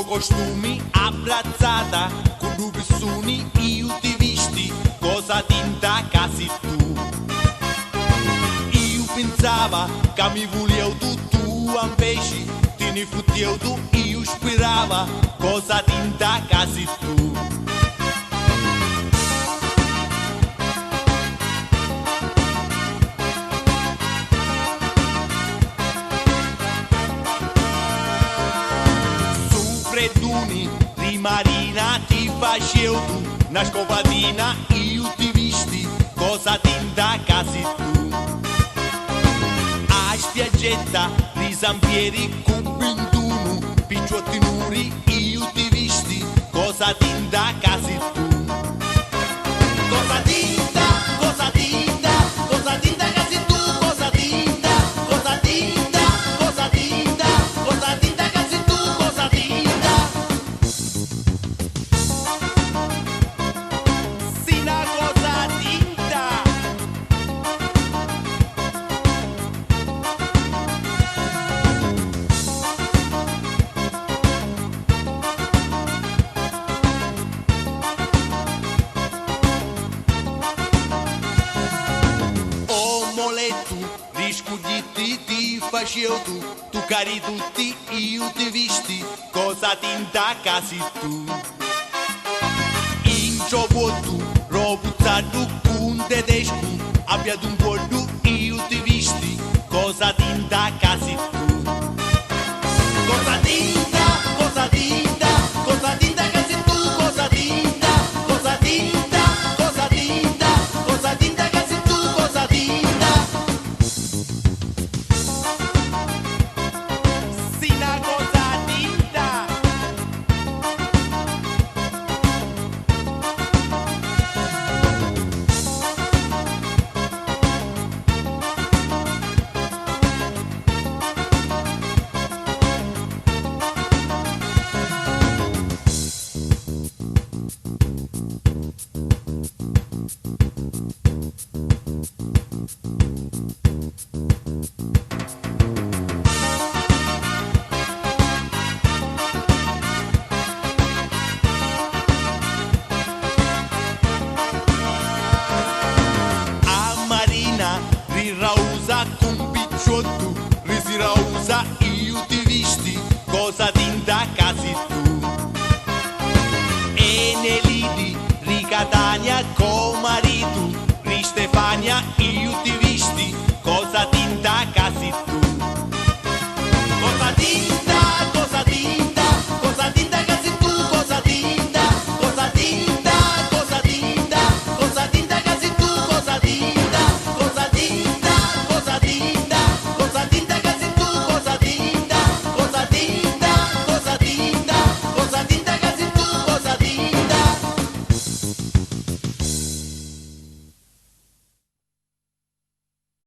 Costumi abbracciata con due persone, io ti visti cosa tinta casi tu. Io pensava che mi volevo tu invece te ne fottevo tu, io sperava cosa tinta casi tu. Fredduni, rimarina ti facevo tu, una scopatina, io ti visti, cosa tinta casi tu. A spiaggetta, di Zampieri, con 21, picciotti nuri, io ti visti, cosa tinta casi tu. Cosa tinta, cosa tinta, cosa tinta casi tu, cosa tinta, cosa tinta, cosa tinta, cosa tinta casi tu, cosa tinta. Riscugliti ti facevo tu cari tutti, io ti visti, cosa tinta casi tu. In gioco tu, robuzzato con tedesco, abbiate un po' tu, io ti visti, cosa tinta casi tu. Cosa tinta, cosa tinta, cosa tinta casi tu, cosa tinta, cosa tinta, cosa tinta, cosa tinta casi tu, cosa tinta. Rirausa con picciotto, risirausa, io ti visti, cosa tinta casi tu. E ne lidi, ricatania con marito,